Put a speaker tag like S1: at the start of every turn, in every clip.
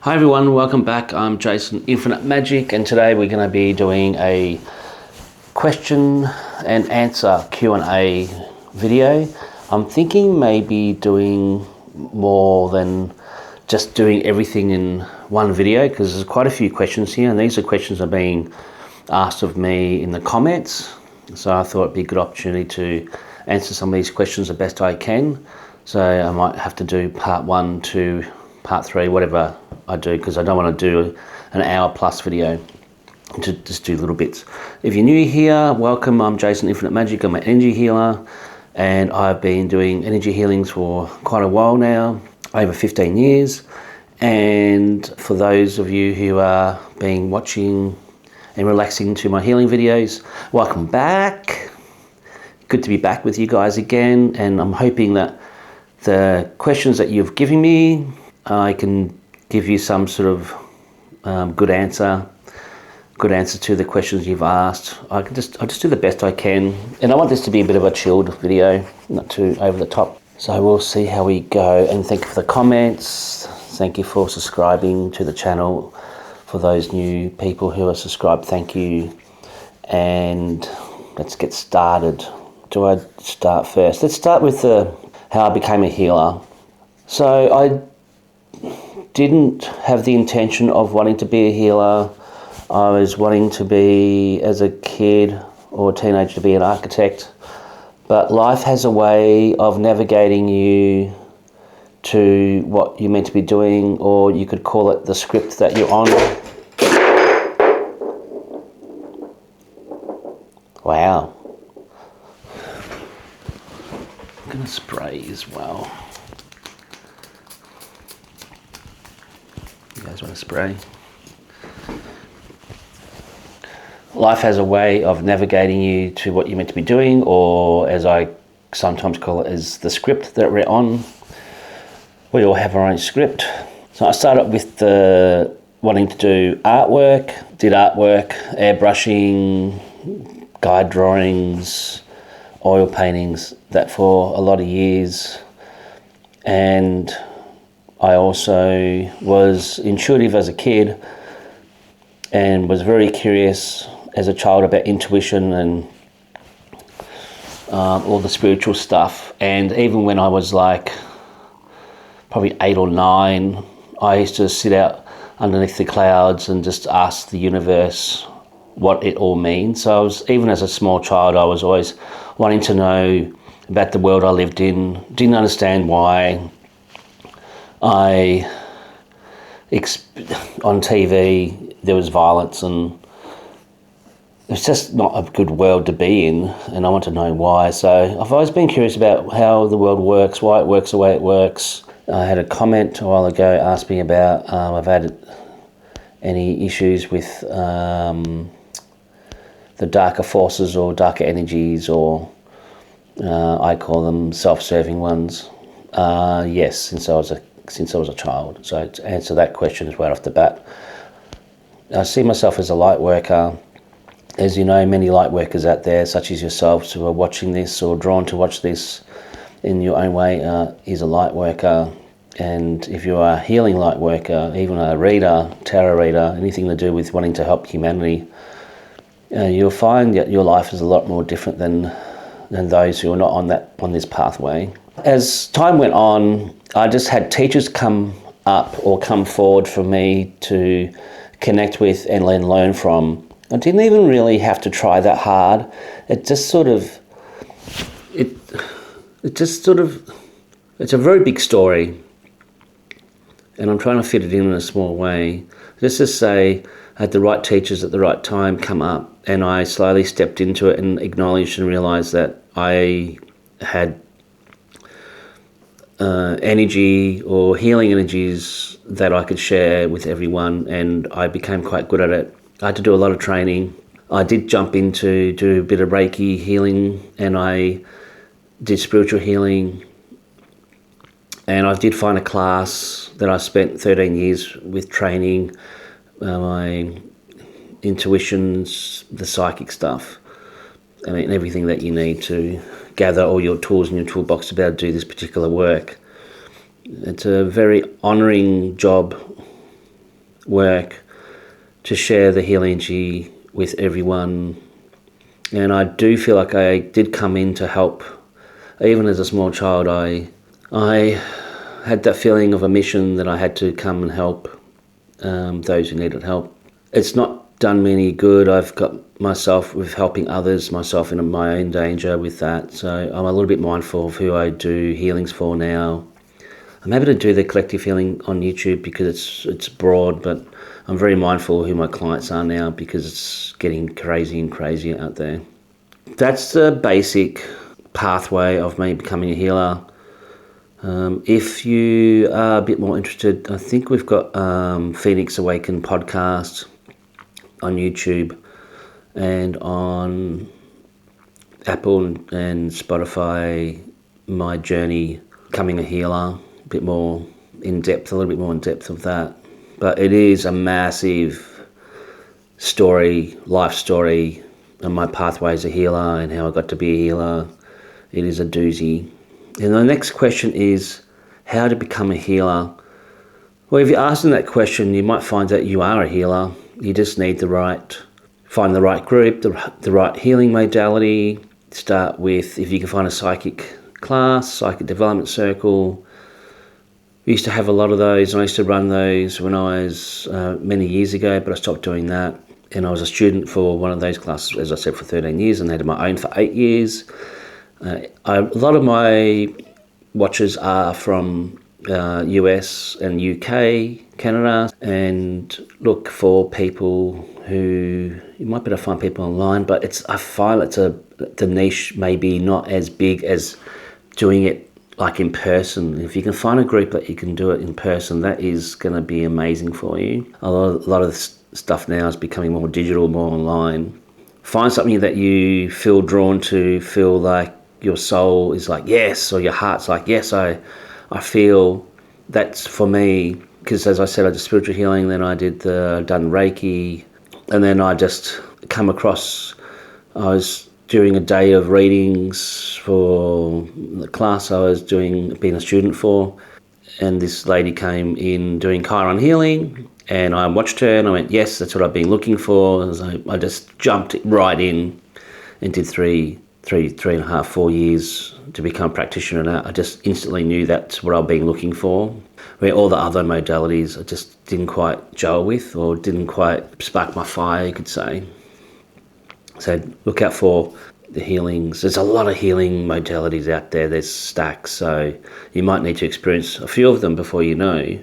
S1: Hi everyone, welcome back. I'm Jayson Infinite Magic, and today we're going to be doing a question and answer Q&A video. I'm thinking maybe doing more than just doing everything in one video, because there's quite a few questions here, and these are questions that are being asked of me in the comments. So I thought it'd be a good opportunity to answer some of these questions the best I can. So I might have to do part 1 to part 3, whatever I do, because I don't want to do an hour plus video, to just do little bits. If you're new here, welcome. I'm Jayson Infinite Magic. I'm an energy healer, and I've been doing energy healings for quite a while now, over 15 years. And for those of you who are been watching and relaxing to my healing videos, welcome back. Good to be back with you guys again, and I'm hoping that the questions that you've given me, I can give you some sort of good answer to the questions you've asked. I'll just do the best I can, and I want this to be a bit of a chilled video, not too over the top. So we'll see how we go, and thank you for the comments. Thank you for subscribing to the channel. For those new people who are subscribed, thank you. And let's get started. Do I start first? Let's start with how I became a healer. So I didn't have the intention of wanting to be a healer. I was wanting to be, as a kid or teenager, to be an architect. But life has a way of navigating you to what you're meant to be doing, or you could call it the script that you're on. Wow. I'm going to spray as well. You guys want to spray? Life has a way of navigating you to what you're meant to be doing, or as I sometimes call it, is the script that we're on. We all have our own script. So I started with wanting to do artwork, did artwork, airbrushing, guide drawings, oil paintings, that for a lot of years. And I also was intuitive as a kid and was very curious as a child about intuition and all the spiritual stuff. And even when I was like probably 8 or 9, I used to sit out underneath the clouds and just ask the universe what it all means. So even as a small child, I was always wanting to know about the world I lived in. Didn't understand why on TV there was violence, and it's just not a good world to be in, and I want to know why. So I've always been curious about how the world works, why it works the way it works. I had a comment a while ago asked me about I've had any issues with the darker forces or darker energies, or I call them self-serving ones. Yes, since I was a child. So to answer that question right off the bat, I see myself as a light worker. As you know, many light workers out there, such as yourselves, who are watching this or drawn to watch this in your own way, is a light worker. And if you are a healing light worker, even a reader, tarot reader, anything to do with wanting to help humanity, you'll find that your life is a lot more different than those who are not on this pathway. As time went on, I just had teachers come up or come forward for me to connect with and learn from. I didn't even really have to try that hard. It's a very big story, and I'm trying to fit it in a small way. Just to say, I had the right teachers at the right time come up, and I slowly stepped into it and acknowledged and realized that I had energy or healing energies that I could share with everyone, and I became quite good at it. I had to do a lot of training. I did jump into do a bit of Reiki healing, and I did spiritual healing, and I did find a class that I spent 13 years with training my intuitions, the psychic stuff. I mean, everything that you need to gather all your tools in your toolbox to be able to do this particular work. It's a very honouring job work to share the healing energy with everyone. And I do feel like I did come in to help. Even as a small child, I had that feeling of a mission that I had to come and help those who needed help. It's not done me any good. I've got myself with helping others, myself in my own danger with that. So I'm a little bit mindful of who I do healings for now. I'm happy to do the collective healing on YouTube because it's broad, but I'm very mindful of who my clients are now because it's getting crazy and crazier out there. That's the basic pathway of me becoming a healer. If you are a bit more interested, I think we've got Phoenix Awaken podcast on YouTube and on Apple and Spotify, my journey becoming a healer, a bit more in depth, a little bit more in depth of that. But it is a massive story, life story, and my pathway as a healer and how I got to be a healer. It is a doozy. And the next question is how to become a healer. Well, if you're asking that question, you might find that you are a healer. You just need find the right group, the right healing modality. Start with, if you can find a psychic class, psychic development circle. We used to have a lot of those, and I used to run those when I was many years ago, but I stopped doing that. And I was a student for one of those classes, as I said, for 13 years, and had my own for 8 years. A lot of my watches are from US and UK, Canada, and look for people who, you might be able to find people online, but I find the niche may be not as big as doing it like in person. If you can find a group that you can do it in person, that is going to be amazing for you. A lot of stuff now is becoming more digital, more online. Find something that you feel drawn to, feel like your soul is like, yes, or your heart's like, yes, I feel that's for me. Because as I said, I did spiritual healing, then I done Reiki, and then I just come across, I was doing a day of readings for the class I was being a student for, and this lady came in doing Chiron healing, and I watched her and I went, yes, that's what I've been looking for. I just jumped right in and did 3.5, 4 years to become a practitioner. And I just instantly knew that's what I've been looking for, where all the other modalities I just didn't quite gel with, or didn't quite spark my fire, you could say. So look out for the healings. There's a lot of healing modalities out there. There's stacks, so you might need to experience a few of them before you know.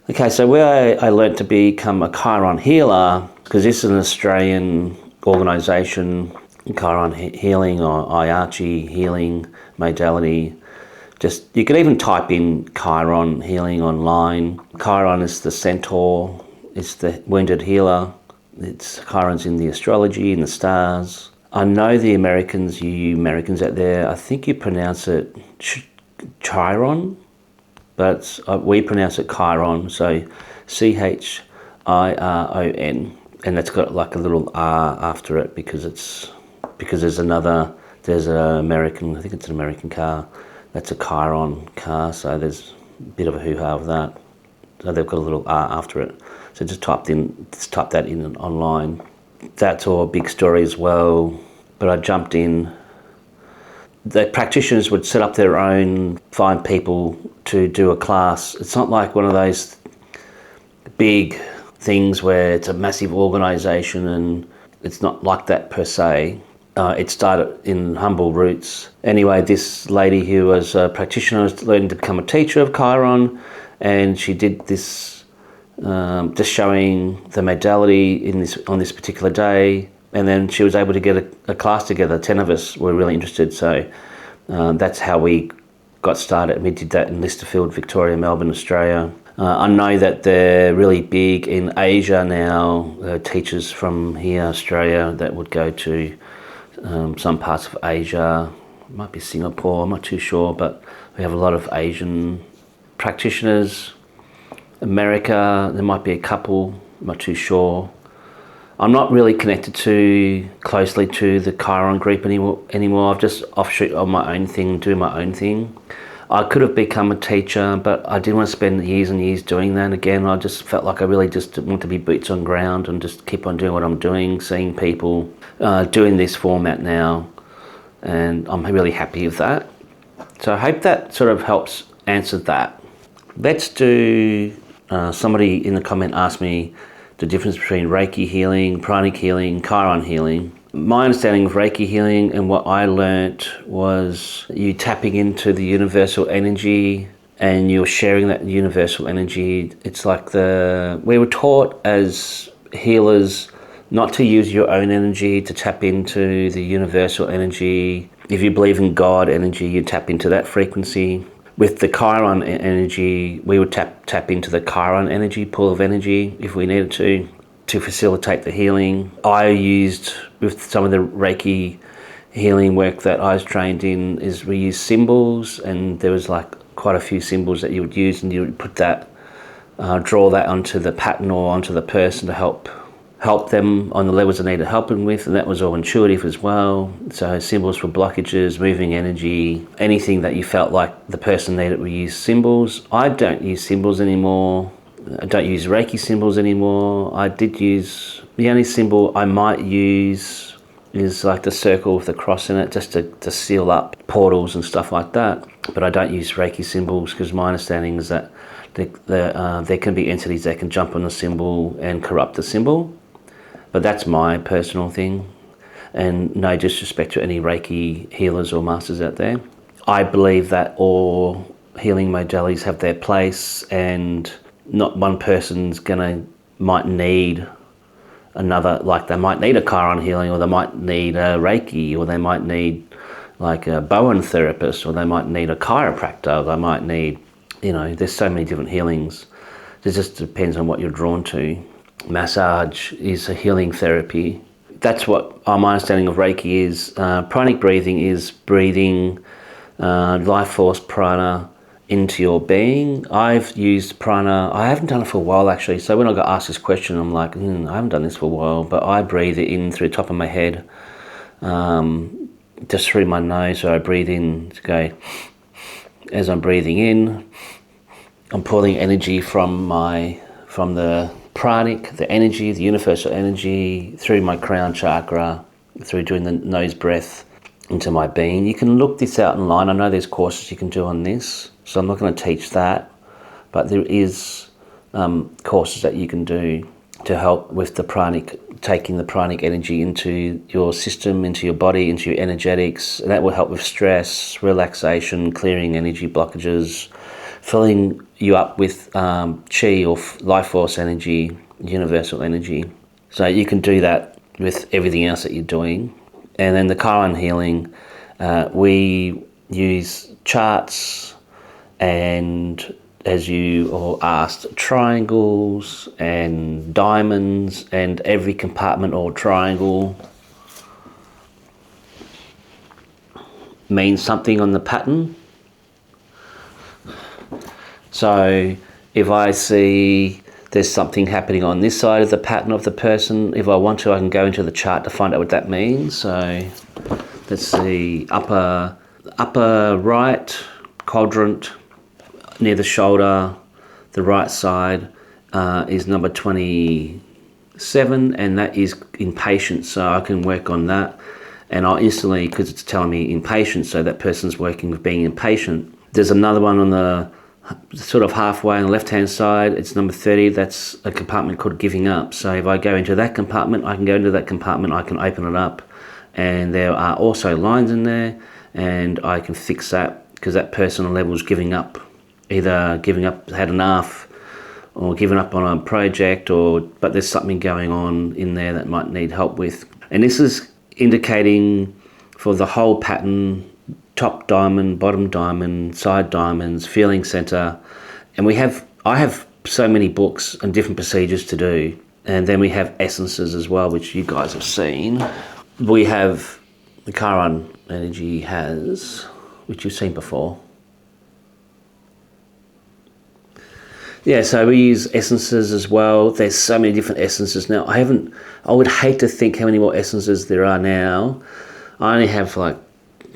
S1: Okay, so where I learnt to become a Chiron healer, because this is an Australian organisation, Chiron healing or IARCHI healing modality. Just, you can even type in Chiron healing online. Chiron is the centaur, it's the wounded healer. Chiron's in the astrology, in the stars. I know the Americans, you Americans out there, I think you pronounce it Chiron, but we pronounce it Chiron, so Chiron, and that's got like a little R after it because there's an American, I think it's an American car, that's a Chiron car, so there's a bit of a hoo-ha of that. So they've got a little R after it. So just type that in online. That's all a big story as well. But I jumped in. The practitioners would set up their own, find people to do a class. It's not like one of those big things where it's a massive organisation, and it's not like that per se. It started in humble roots. Anyway, this lady who was a practitioner was learning to become a teacher of Chiron, and she did this, just showing the modality on this particular day, and then she was able to get a class together. 10 of us were really interested, so that's how we got started. We did that in Listerfield, Victoria, Melbourne, Australia. I know that they're really big in Asia now, teachers from here, Australia, that would go to some parts of Asia. It might be Singapore, I'm not too sure, but we have a lot of Asian practitioners. America, there might be a couple, I'm not too sure. I'm not really connected closely to the Chiron group anymore. I've just offshoot on my own thing, do my own thing. I could have become a teacher, but I didn't want to spend years and years doing that again. I just felt like I really just want to be boots on ground and just keep on doing what I'm doing, seeing people doing this format now, and I'm really happy with that. So I hope that sort of helps answer that. Let's do, somebody in the comment asked me the difference between Reiki healing, pranic healing, Chiron healing. My understanding of Reiki healing and what I learnt was you tapping into the universal energy and you're sharing that universal energy. It's like we were taught as healers not to use your own energy, to tap into the universal energy. If you believe in God energy, you tap into that frequency. With the Chiron energy, we would tap into the Chiron energy, pool of energy, if we needed to facilitate the healing. I used, with some of the Reiki healing work that I was trained in, is we used symbols, and there was like quite a few symbols that you would use, and you would put that, draw that onto the pattern or onto the person to help them on the levels they needed helping with, and that was all intuitive as well. So symbols for blockages, moving energy, anything that you felt like the person needed, we use symbols. I don't use symbols anymore. I don't use Reiki symbols anymore. I did use, the only symbol I might use is like the circle with the cross in it, just to seal up portals and stuff like that. But I don't use Reiki symbols because my understanding is that there can be entities that can jump on the symbol and corrupt the symbol. But that's my personal thing, and no disrespect to any Reiki healers or masters out there. I believe that all healing modalities have their place, and not one person's might need another, like they might need a Chiron healing, or they might need a Reiki, or they might need like a Bowen therapist, or they might need a chiropractor, they might need, there's so many different healings. It just depends on what you're drawn to. Massage is a healing therapy. That's what my understanding of Reiki is. Pranic breathing is breathing life force prana into your being. I've used prana, I haven't done it for a while actually, so when I got asked this question I'm like, I haven't done this for a while, but I breathe it in through the top of my head, just through my nose. So I breathe in to go, as I'm breathing in, I'm pulling energy from the pranic, the energy, the universal energy, through my crown chakra, through doing the nose breath into my being. You can look this out online. I know there's courses you can do on this, so I'm not going to teach that, but there is courses that you can do to help with the pranic, taking the pranic energy into your system, into your body, into your energetics. And that will help with stress, relaxation, clearing energy blockages, filling you up with chi or life force energy, universal energy. So you can do that with everything else that you're doing. And then the Chiron healing, we use charts, and as you all asked, triangles and diamonds, and every compartment or triangle means something on the pattern. So if I see there's something happening on this side of the pattern of the person, if I want to, I can go into the chart to find out what that means. So let's see, upper right quadrant near the shoulder, the right side is number 27, and that is impatience. So I can work on that, and I'll instantly, because it's telling me impatience, so that person's working with being impatient. There's another one on the sort of halfway on the left hand side, it's number 30. That's a compartment called giving up. So if I go into that compartment, I can go into that compartment, I can open it up, and there are also lines in there, and I can fix that because that personal level is giving up, either giving up, had enough, or giving up on a project, but there's something going on in there that might need help with. And this is indicating for the whole pattern, top diamond, bottom diamond, side diamonds, feeling center. And I have so many books and different procedures to do. And then we have essences as well, which you guys have seen. We have the Chiron energy has, which you've seen before. Yeah, so we use essences as well. There's so many different essences now. I would hate to think how many more essences there are now. I only have like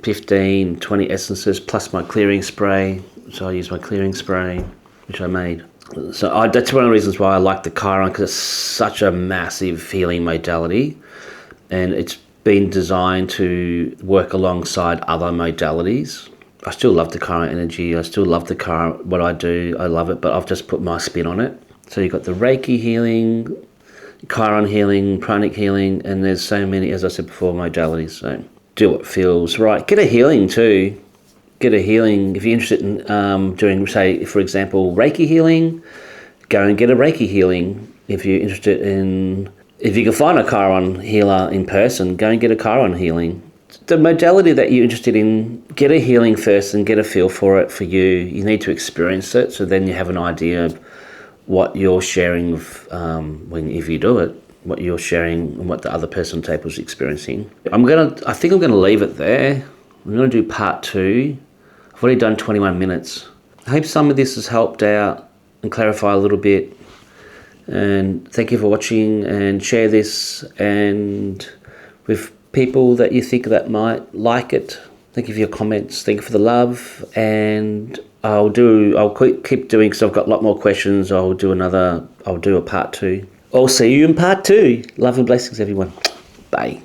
S1: 15, 20 essences plus my clearing spray. So I use my clearing spray, which I made. So that's one of the reasons why I like the Chiron, because it's such a massive healing modality, and it's been designed to work alongside other modalities. I still love the Chiron energy. I still love the Chiron, what I do. I love it, but I've just put my spin on it. So you've got the Reiki healing, Chiron healing, pranic healing, and there's so many, as I said before, modalities. So do what feels right. Get a healing too. Get a healing. If you're interested in doing, say, for example, Reiki healing, go and get a Reiki healing. If you're interested in, if you can find a Chiron healer in person, go and get a Chiron healing. The modality that you're interested in, get a healing first and get a feel for it for you. You need to experience it, so then you have an idea of what you're sharing with, if you do it, what you're sharing and what the other person on the table is experiencing. I think I'm gonna leave it there. I'm gonna do part 2. I've already done 21 minutes. I hope some of this has helped out and clarify a little bit. And thank you for watching, and share this and with people that you think that might like it. Thank you for your comments. Thank you for the love, and I'll keep doing, because I've got a lot more questions. I'll do a part 2. I'll see you in part 2. Love and blessings, everyone. Bye.